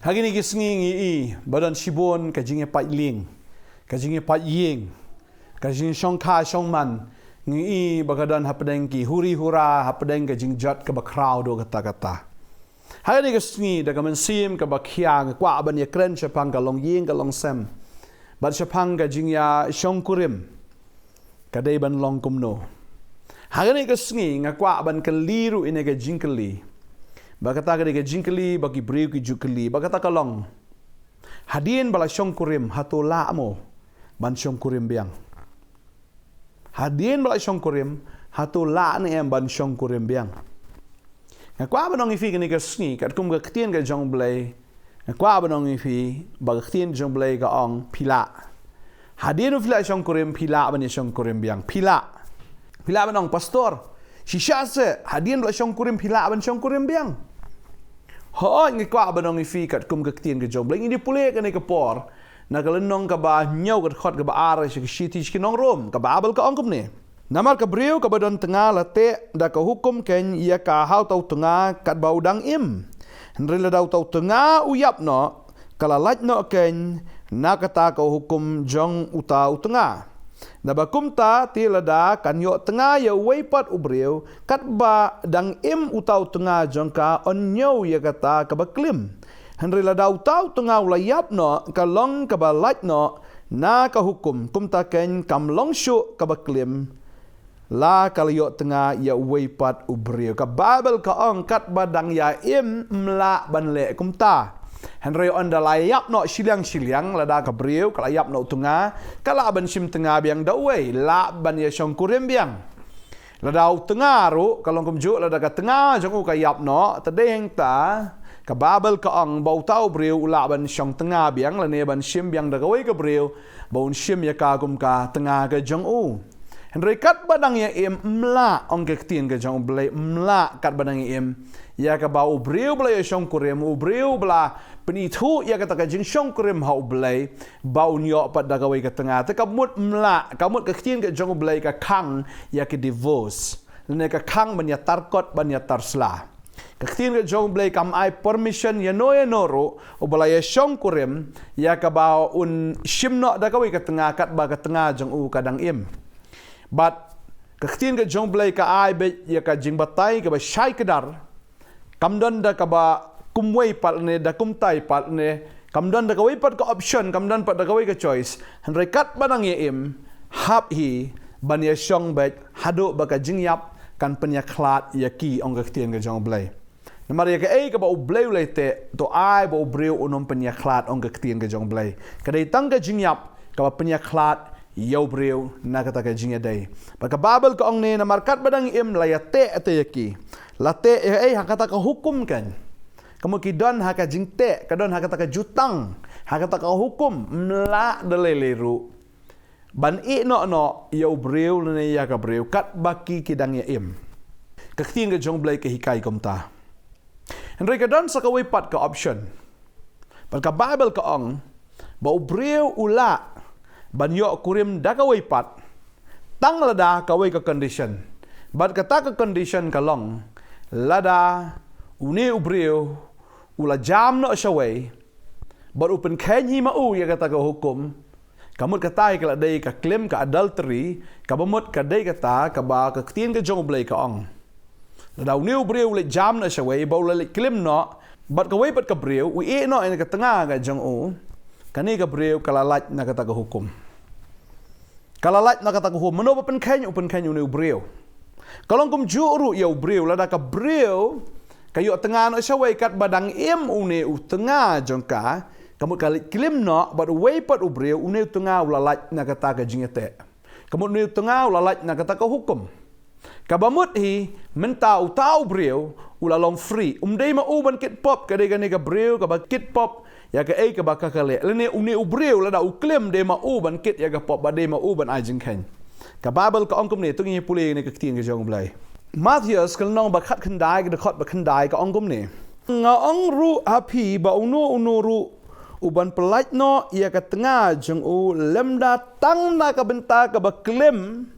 Hari ni kisngi badan sibon kajingnya pat ling, kajingnya pat ying, kajingnya shongka shongman ngi bagadan hapadeng ki huri hura hapadeng kajing jat ke bakrau do kata-kata. Hari ni kisngi daga mensim ke bakyang kwa ban ya kren sepang ka long ying ka long sem. Bat sepang kajingnya shongkurim kadai ban long kumno. Hari ni kisngi ngakwa ban keliru ini kajing keli. Bakata ka jingkeli bagi breu ki jukeli bakata kalong hadien bala syongkurim hatola mo ban syongkurim biang hadien bala syongkurim hatola ni em ban syongkurim biang ngakwa banong ifi kini kasni kat kum ga ktien ga jong blai ngakwa banong ifi bag ktien jong blai ga ong pila hadien ufla syongkurim pila ban syongkurim biang pila banong pastor shisha se hadien bala syongkurim pila ban syongkurim biang Hoi ngikwa banong ifi kat kum kektien ke jong bling ini pule kan ikapor na kalenong ka ba nyau kat khot ka ba ara shi shiti shi nong rom ka ba abel ka ongkum ne namar ka breu ka badon tengah late da ka hukum ken ia ka hau tau tengah kat ba udang im henrila dau tau tengah uyap no kala laj no ken na kata ka hukum jong uta utengah na bakum ta ti lada kan yo tengah ya weipat ubreu kat ba dang im utau tengah jongka onyo ya kata ka baklim henry lada utau tengah ulayap no kalong ka balat no na ka hukum kum ta ken kam long shu ka baklim la kalyo tengah ya weipat ubreu ka babel ka ong kat ba dang ya im mla ban le kum ta Henry onda layap no siliang lada ka breu kala yap no tunga kala ban sim tengah biang dawai la ban ya syongkurim biang lada tengah ru kalong kumju lada ka tengah jong ka yap no tadeng ta ka babel ka ong bau tau breu la ban syong tengah biang lane ban sim biang da kawai ka breu bau sim ya ka kum ka tengah ka jong u Henry kat badang ya im mla ong ke ktien ka jong blai mla kat badang ya im ya ka bau breu blai syongkurim breu bla penitu ya kata ka jing syongkurim hau blai bau nyo pat da kawai ka tengah te kamut mla kamut ka ktien ka jong blai ka kang ya ke divorce lene ka kang ban ya tarkot ban ya tarsla ka ktien ka jong blai kam ai permission ya no ro o blai ya syongkurim ya ka bau un shimno da kawai ka tengah kat ba ka tengah jong u kadang im but kaktin ka jong blai ka ai be ya ka jing batai ka ba shai kedar kamdon da ka ba kumwei pat ne da kumtai pat ne kamdon da ka wei pat ka option kamdon pat da ka wei ka choice hanrai kat banang ye im hap hi ban ya shong be hado ba ka jing yap kan penya klat ya ki ong kaktin ka jong blai namar ya ka ei ka ba u blai le te to ai ba u breu unom penya klat ong kaktin ka jong blai ka dei tang ka jing yap ka ba penya klat yau breu na kata ka jingya dai baka babel ka ong ne na markat badang im la ya te ate yaki la te hakata ka hukum kan kamu kidon haka jing te kadon hakata ka jutang hakata ka hukum mla deleleru ban i no yau breu ne ya ka breu kat baki kidang ya im kakting ka jong blai ka hikai komta henry kadon sa ka pat ka option baka babel ka ong ba breu ula banyo kurim da kawai pat tang lada kawai ka condition bat kata ka condition kalong lada uni ubreu ula jam no shawai bat upen kenyi mau ya kata ka hukum kamut kata ka dai ka claim ka adultery ka bamut ka dai kata ka ba ka tien ka jong blai ka ong lada uni ubreu le jam no shawai ba ula le claim no bat kawai pat ka breu ui no ina ka tengah ka jong u kani ka breu kalalat na kata ka hukum kalalat na kata ko mano pa upen kanyo ni breu kalong kum juru ya breu lada ka breu kayo tengah no syawai kat badang im une u tengah jongka kamu kali klim no but way pat breu une tengah ulalat na kata ka jingete kamu ne tengah ulalat na kata ka hukum kabamut hi mentau tau breu ulalong free dei ma uban kit pop kadai ka breu ka ba kit pop ya ka ei ka baka kale lene uni ubreu la da uklem de ma uban kit ya ka pop ba de ma uban ajing kan ka babel ka ongkum ne tungi pule ne ka ktien ka jong blai Matthias kal nong ba khat khandai ka khot ba khandai ka ongkum ne nga ong ru api ba uno ru uban pelaj no ya ka tengah jong u lemda tang na ka benta ka ba klem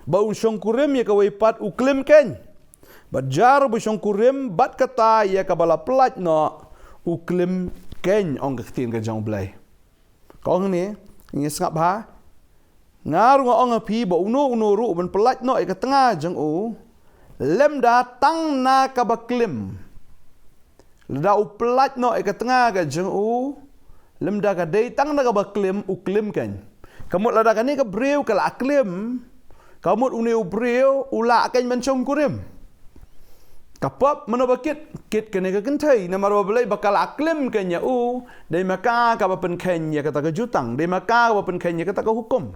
ba un syongkurim ya ka weipat uklem ken ba jar bu syongkurim bat kata ya ka bala pelaj no uklim ken ong ketien ke jong blai kong ni ngap ha ngaru ong api bo uno ru ben pelat no ke tengah jong lem datang na ka baklim lada pelat no ke tengah ke jong lem da ka dei tang na ka baklim uklim ken kamut lada kan ni ka breu ka aklim kamut uneu breu ula ken men chong kurim kapap menobakit kit kene ka kentai na maro belai bakal aklim kenya dei maka ka pen kenya kata ka jutang dei maka ka pen kenya kata ka hukum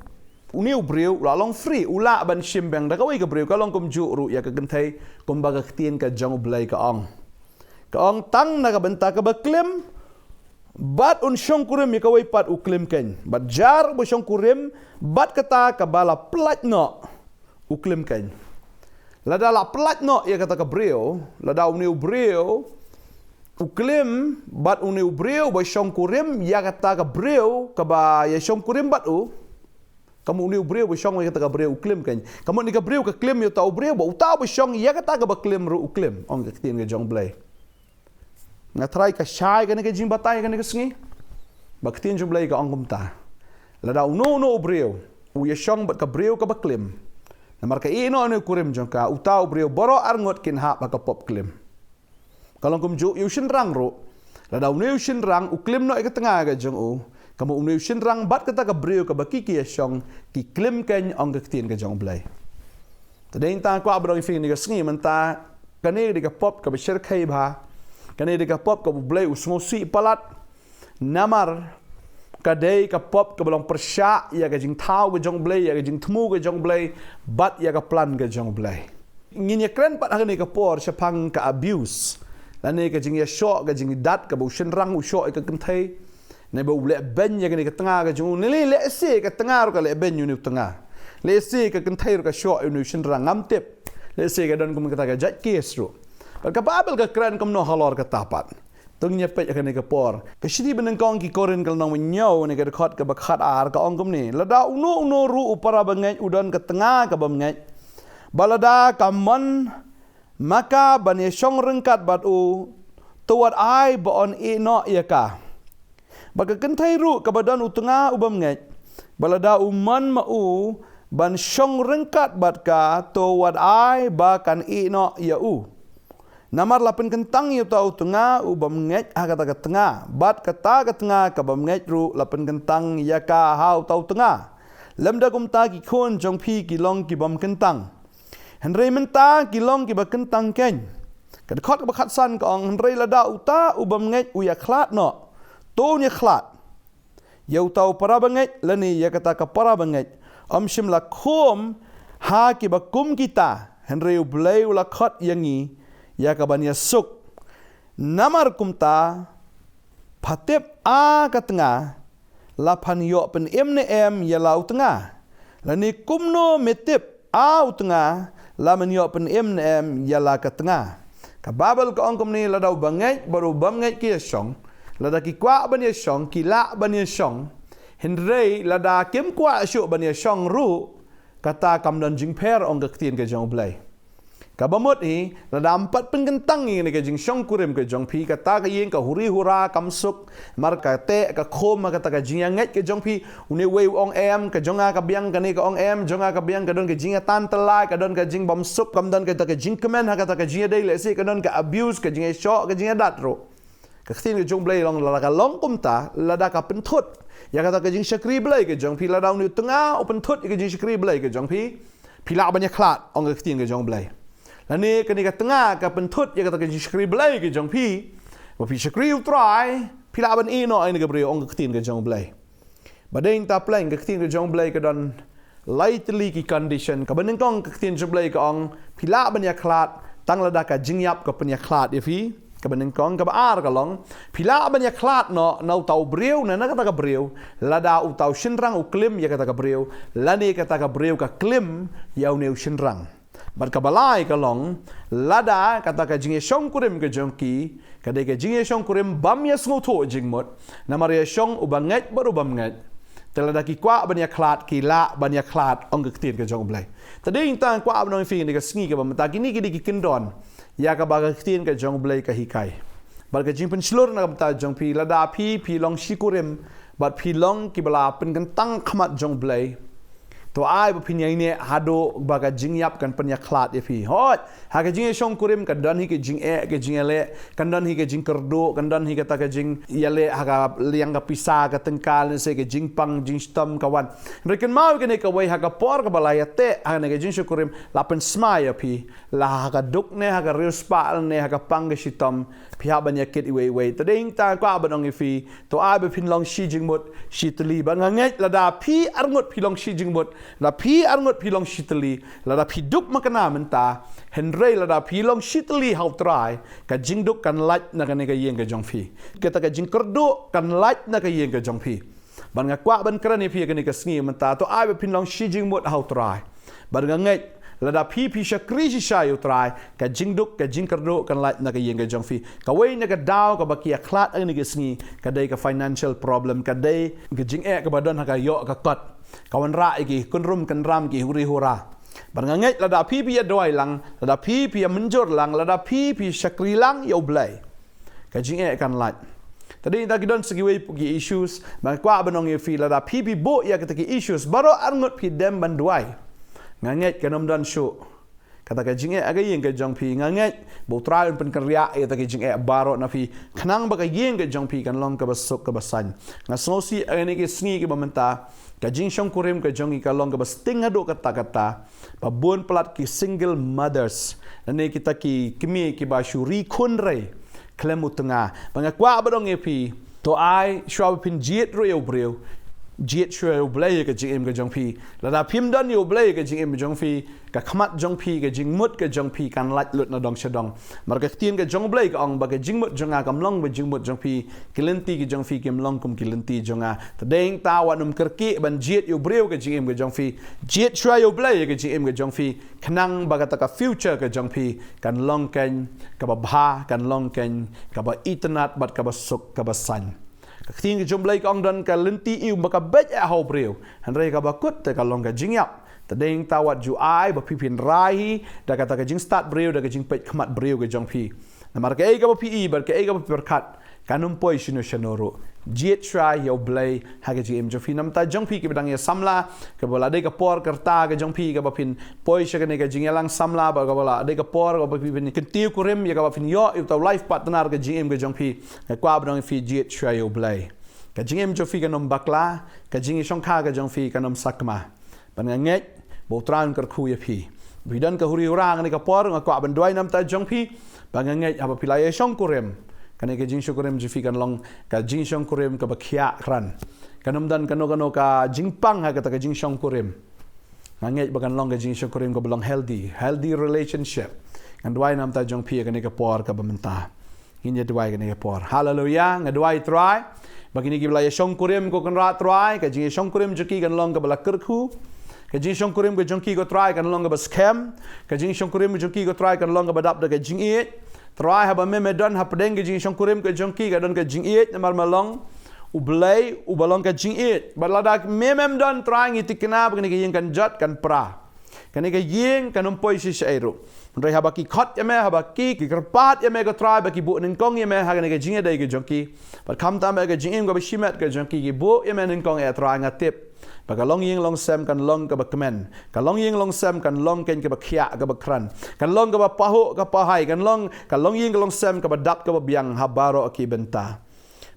uniu breu la long free ula ban shim bang da ka wei ka breu ka long kum ju ru ya ka kentai kum ba ka tien ka jang belai ka ong tang na ka benta ka baklim bat un shong kurim ka wei pat uklim ken bat jar bo shong kurim bat kata ka bala plat no uklim ken lada la plat no ia kata ka breu lada uniu breu uklim bat uniu breu bo shong kurim ia kata ka breu ka ba ya shong kurim bat kamu uniu breu bo shong ia kata ka breu uklim kan kamu ni ka breu ka klim yo tau breu bo tau bo shong ia kata ka ba klim ru uklim ong ka tien ka jong blai na try ka shai ka ni ka jing batai ka ni ka sngi ba tien jong blai ka ong kum ta lada no breu u ya shong bat ka breu ka ba klim na marka ino anu kurim jongka utau breu boro arngot kin ha baka pop klim kalong kum ju yushin rang ro la daw ne yushin rang uklim no ka tengah ga jong kamu unu yushin rang bat kata ka breu ka baki ki shong ki klim ken ong ka tien ka jong blai tadeng ta kwa brong fi ni ka sngi man ta kane di ka pop ka bashir khai ba kane di ka pop ka blai usmo si palat namar kadai ka pop ka belong persya ya ka jing tau ka jong blai ya ka jing temu ka jong blai bat ya ka plan ka jong blai ngin ya kren pat hane ka por sepang ka abuse lane ka jing ya shok ka jing dat ka bu shin rang u shok ka kentai ne bu le ben ya ka ni ka tengah ka jong ne le se ka tengah ka le ben yu ni tengah le se ka kentai ka shok yu shin rang ngam tip le se ka don kum ka ta ka jat kes ru ka babel ka kren kum no halor ka tapat tung nyepet akan ke por kesidi benengkong ki korin kal nong nyau ne ke dekat ke bakhat ar ka ongkom ni lada uno ru upara bangai udon ke tengah ke bangai balada kamon maka bani shong rengkat bat tuat ai bon ino yaka baka kentai ru ke badan utengah ubam ngai balada uman mau ban shong rengkat bat ka tuat ai bakan ino ya namar lapin kentang yu tau tengah ubam nget kata ke tengah bat kata ke tengah ka bam nget ru lapin kentang ya ka hau tau tengah lemda kum ta ki khon jong phi ki long ki bam kentang henrei menta ki long ki ba kentang ken ka khot ba khat san ka ong henrei lada uta ubam nget u ya khlat no to ni khlat yu tau para banget lani ya kata ka para banget shim la khom ha ki ba kum kita henrei u blai u la khot yangi ya kabania suk namar kumta patip ka tengah lapan yo pen emne ya lau tengah lani kumno metip tengah laman yo pen emne ya la ka tengah ka babel ka ongkom ni ladau bangai baru bangai ki song lada ki kwa bania song ki la bania song henrei lada kem kwa syu bania song ru kata kam dan jing per ong ka tien ke jong blai kabamot ni lada empat pengentang ni ke jing shong kurim ke jong pi kata ka yin ka huri hura kamsuk mar ka te ka khom kata ka jing nget ke jong pi uni wei ong em ka jonga ka biang ka ni ka ong em jonga ka biang ka don ke jing tan telai ka don ka jing bom sup kam don ka ta ka jing kemen kata ka jing dei le si ka don ka abuse ka jing shok ka jing dat ro ka khin ke jong blai long la ka long kum ta lada ka penthut ya kata ka jing shakri blai ke jong pi lada uni tengah open thut ke jing shakri blai ke jong pi pila banyak klat ong ka khin ke jong blai lani kani ka tengah ka pentut ya kata ka shakri blai ke jong pi wa pi shakri utrai pila ban ino ai ne gabriel ong ka tin ke jong blai badeng ta plan ka tin ke jong blai ka don lightly ki condition ka baneng kong ka tin jong blai ka ong pila ban ya klat tang lada ka jingyap ka pen ya klat ya fi ka baneng kong ka ba ka long pila ban ya klat no tau breu na kata ka breu lada u tau shinrang u klim ya kata ka breu lani kata ka breu ka klim ya u neu shinrang bat kabalai kalong lada kata ka jinge shong kurim ke jongki kadai ka jinge shong kurim bam ya sngoto jingmot namar ya shong ubanget baru banget telada ki kwa banya klat ki la banya klat ong ke tin ke jong blai tadi intang kwa abnong fi ni ka sngi ke bam ta kini ki kendon ya ka ba ka tin ke jong blai ka hikai bal ka jing pen slur na ta jong pi lada pi long shikurim bat pi long ki bala pen kan tang khamat jong blai to ai ba pin ne hado ba ka jing yap kan pen ya khlat e pi hot ha ka jing shong kurim kan dan hi ke jing ke jing ele kan dan hi ke jing kerdo kan dan hi ka ta ka jing yale ha ka liang ka pisa ka tengkal se ke jing pang jing stam kawan rekan mau ke ne ka wai ha ka por ka bala ya te ha ne ke jing shukurim la pen smaya pi la ha ka duk ne ha ka rius pa ne ha ka pang ke shitam pi ha ban ya kit iwe tading ta kwa ba dong ifi to ai ba pin long shi jing mot shi tli ba nganget la da pi arngot pi long shi jing mot la pi arngot pi long shi tli la da pi duk makana menta henrei la da pi long shi tli hau trai ka jing duk kan lach na ka ne ka yeng ka jong fi kita ka jing kerdo kan lach na ka yeng ka jong fi ban nga kwa ban kran ifi ka ne ka sngi menta to ai ba pin long shi jing mot hau trai ban nganget lada pi syakri shay utrai ka jingduk ka jingkerdo kan lait na ka yeng ka jongfi ka wei na ka daw ka bakia khlat ang ni sngi ka dai ka financial problem ka dai ka jing ka badon ha ka yo ka kot ka wan ra ki kun rum kan ram ki huri hura bar ngai lada pi ya doi lang lada pi ya menjor lang lada pi syakri lang yo blai ka jing kan lait tadi kita kidon segi wei pugi issues ba kwa banong ye fi lada pi bo ya ka issues baro arngot pi dem banduai nganget kanom dan show kata ka jinge aga yeng ka jong pi nganget bo trai pen karya ya ta ka jinge baro na fi khnang ba ka yeng ka jong pi kan long ka basuk ka basan nga sosi ani ke sngi ke bamenta ka jing shong kurim ka jong ka long ka basting hado kata pa bon plat ki single mothers ne kita ki kimi ki ba shuri khunrei klemu tanga banga kwa badong epi to ai shwa pin jiet ro yo breu jiet shwe yo blai ka jing em ka jong pi la da phim dan yo blai ka jing em jong pi ka khmat jong pi ka jing mut ka jong pi kan lat lut na dong shadong mar ka tien ka jong blai ka ong ba ka jing mut jong a kam long ba jing mut jong pi kilenti ki jong pi kim long kum kilenti jong a ta deng ta wa num kerki ban jiet yo breu ka jing em ka jong pi jiet shwe yo blai ka jing em ka jong pi khnang ba ka ta ka future ka jong pi kan long ken ka ba bha kan long ken ka ba itnat bat ka ba suk ka ba san Keting jumlah kong dan kalenti iu maka bet hau breu. Henry ka bakut te kalong ka jingyap. Tadeng tawat ju ai ba pipin rai da kata ka jing start breu da ka jing pet khamat breu ka jong pi. Na mar ka ei ka ba pi bar ka ei ka ba perkat kanum poi shino shanoro. Jiet shrai yo blai ha ka jing jong pi nam ta jong pi ki bedang ya samla ka bola de ka por kerta ka jong pi ka ba pin poi sha ka ne ka jing lang samla ba ka bola de ka por ka ba pipin kentiu kurim ya ka ba pin yo ta life partner ka jing ka jong pi ka kwa bedang fi jiet shrai yo blai ka jing jong pi ka nom bakla ka jing shong kha ka jong pi ka nom sakma ban nget bo tran kar khu ya pi bidan ka huri urang ne ka por nga kwa ban doi nam ta jong pi ban nget ha ba pilai shong kurim kane ke jing shukurim jifi kan long ka jing shong kurim ka bakhya kran kanum dan kano ka jing pang ha kata ka jing shong kurim nganget bakan long ka jing shong kurim ka belong healthy relationship kan duai nam ta jong pia kane ka por ka bamenta inya duai kane ka por hallelujah ngadwai try bagini ki bla shong kurim ko kan ra try ka jing shong kurim jaki kan long ka bala kerkhu ka jing shong kurim ka jongki ko try kan long ka scam ka jing shong kurim jongki ko try kan long ka badap da ka jing try haba meme don ha pedeng ke jing shong kurim ke jongki ka don ke jing namar malong ublai ubalong ke jing balada meme don try ngi tikna begini ke yeng kan jot kan pra kan ke yeng kan umpoi si shairu ndai haba ki khot yame haba ki kerpat yame ko try ba ki bu ning kong yame ha kan ke jing dai ke jongki but kam ta me ke jing ko bishimet ke jongki ki bu yame ning kong try ngatip Bakalong yeng long sem kan long ka bakmen. Kalong yeng long sem kan long ken ka bakhya ka bakran. Kan long ka bapahu ka pahai kan long yeng long sem ka badap ka biang habaro aki benta.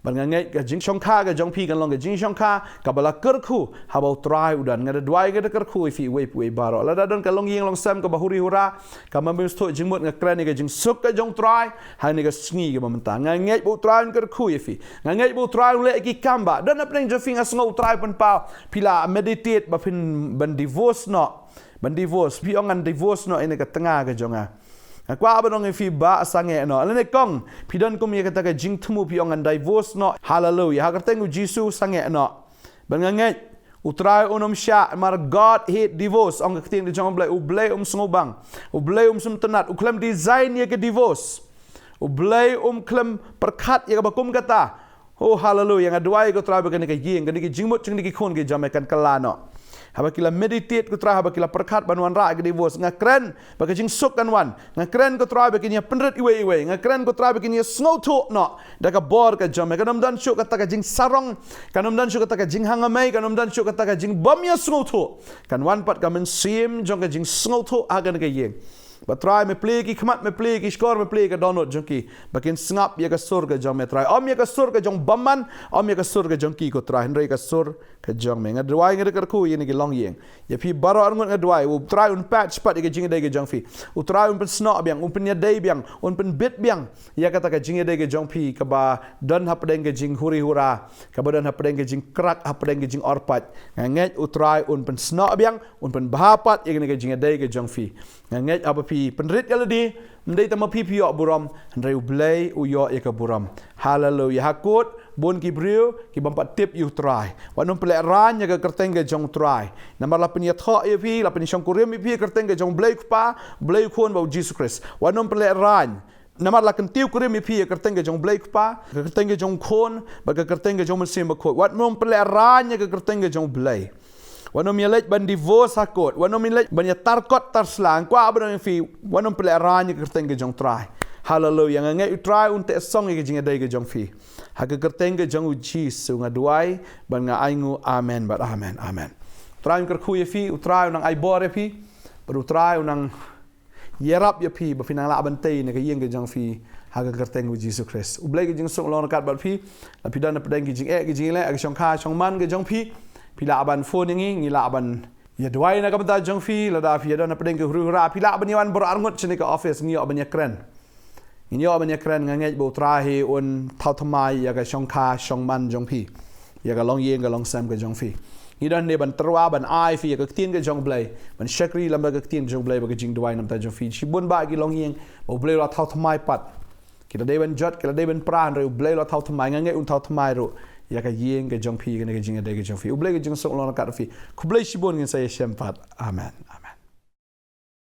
Bangangai ka jing shong kha ka jong pi kan long ka jing shong kha ka bala kerkhu habau try udan ngada duai ka kerkhu ifi we baro. Lada don ka long yeng long sem ka bahuri hura ka mamim sto jing mot ngakran ka jing suk ka jong try ha ni ka sngi ka mamenta. Ngangai bu try kerkhu ifi. Ngangai bu try le ki kamba. Dan apeng jofing asngau try pen pa pila meditate ba pin ban divorce no. Ban divorce pi ongan divorce no ini ka tengah ka jonga. Kwa abanong ifi ba sange no alene kong pidon kum ye kata ka jing tumu pi ongan divorce no hallelujah hakartengu jisu sange no banganget utrai unom sha mar god hate divorce ong kating de jong blai ublai sngobang ublai sum tenat uklam design ye ke divorce ublai klem perkhat ye ka bakum kata oh hallelujah ngaduai ko trai bagani ka yeng gani ki jingmot chung ni ki khon ki jamekan kalano haba kila meditate ku try haba kila perkat banwan ra ke divorce ngakren bagi jing suk kan wan ngakren ku try bagi nya penret iwe ngakren ku try bagi nya sngoto no daga bor ka jam kanam dan suk kata ka jing sarong kanam dan suk kata ka jing hangamai kanam dan suk kata ka jing bom ya sngoto kan wan pat ka men sim jong ka jing sngoto agan ka yeng ba try me play ki khmat me play ki score me play ka download jong ki bakin ngap ya ka sur ka jong me try om ya ka sur ka jong bamman om ya ka sur ka jong ki ko try henry ka sur ka jong me ngadwai ngad ka ku yeni ki long yeng ya pi baro ngot ngadwai u try un patch pat ka jing dai ka jong fi u try un pen snot biang un pen ya dai biang un pen bit biang ya kata ka jing dai ka jong pi ka ba don hap deng ka jing huri hura ka ba don hap deng ka jing krak hap deng ka jing orpat ngat u try un pen snot biang un pen bahapat ya ka jing dai ka jong fi ngat apa penrit kala di mendai tama pipi yo buram ndai ublay uyo ya ka buram hallelujah hakut bon ki brio ki bampat tip you try wanum pele ran ya ka kerteng ke jong try namar la pen ya tho ya pi la pen shong kurim pi kerteng ke jong blay pa blay khon ba Jesus Christ wanum pele ran namar la kan tiu kurim pi kerteng ke jong blay pa kerteng ke jong khon ba ka kerteng ke jong mesim ba khot wat mum pele ran ya ka kerteng ke jong blay wanom yelej ban divorce hakot wanom yelej ban ya tarkot tarslang kwa abang fi wanom pele aranya kerteng ke jong try hallelujah ngai try unte song ke jing dai ke jong fi ha ke kerteng ke jong Jesus ngaduai ban nga aingu amen but amen try ker khu ye fi try nang ai bore fi baru try nang yerap ye fi ba finang la ban tei ne ke yeng ke jong fi ha ke kerteng ku Jesus Christ ublai ke jing song lon kat bat fi la pidan na pedang ke jing ke jing le ke jong kha jong man ke jong fi pila aban phone ngi ngila aban ya duai na kamta jong fi la da fi da na pedeng ke huru ra pila aban yawan bor arngot chini ka office ngi aban ya kren ngi aban ya kren ngai bo trahi un thau thamai ya ka shong kha shong man jong fi ya ka long yeng ka long sam ka jong fi ngi dan ne ban terwa ban ai fi ya ka tien ka jong blai ban shakri lamba ka tien jong blai ba ka jing duai nam ta jong fi shi bun ba ki long yeng bo blai la thau thamai pat kita dei ban jot kita dei ban pran ro blai la thau thamai ngai un thau thamai ro ya ka yeng ke jong pi ke ne ke jing de ke jong fi uble ke jong sok lon ka fi kuble shibon ngin saya syempat amen